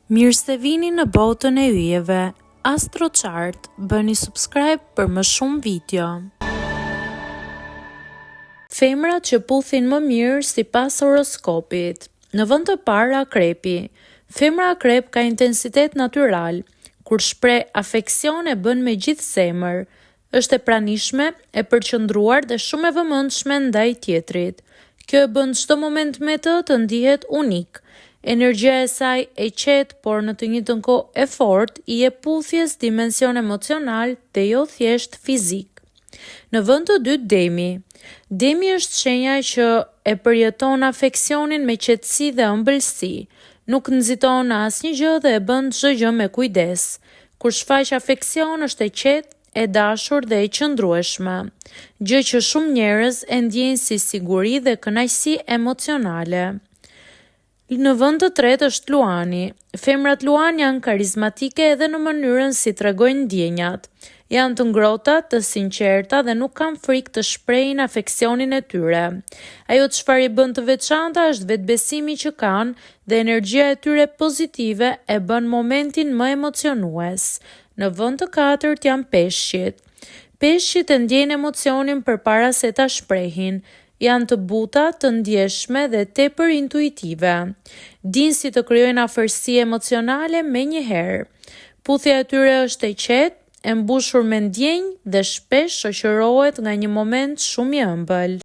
Mirë se vini në botën e yjeve. AstroChart, bëni subscribe për më shumë video. Femrat që puthin më mirë sipas horoskopit. Në vend të parë Akrepi. Femra Akrep ka intensitet natyral, kur shpreh afeksion e bën me gjithë zemër. Është e pranishme, e përqendruar dhe shumë e vëmendshme ndaj tjetrit. Kjo e bën çdo moment me të ndihet unik. Energjia e saj e qetë, por në të njëjtën kohë e fortë, i jep puthjes dimension emocional dhe jo thjesht fizik. Në vend të dytë Demi. Demi është shenja që e përjeton afeksionin me qetësi dhe ëmbëlsi. Nuk nxiton asnjë gjë dhe e bën çdo gjë me kujdes. Kur shfaq afeksion është e qetë, e dashur dhe e qëndrueshme, gjë që shumë njerëz e ndjejnë si siguri dhe kënaqësi emocionale. Në vend të tretë është Luani. Femrat Luan janë karizmatike edhe në mënyrën si tregojnë ndjenjat. Janë të ngrohta, të sinqerta dhe nuk kanë frikë të shprehin afeksionin e tyre. Ajo çfarë i bën të veçanta është vetbesimi që kanë dhe energjia e tyre pozitive e bën momentin më emocionues. Në vend të katërt janë Peshqit. Peshqit e ndjejnë emocionin përpara se ta shprehin. Janë të buta, të ndjeshme dhe tepër intuitive. Dinë si të krijojnë afërsi emocionale menjëherë. Puthja e tyre është e qetë, e mbushur me ndjenjë dhe shpesh shoqërohet nga një moment shumë i ëmbël.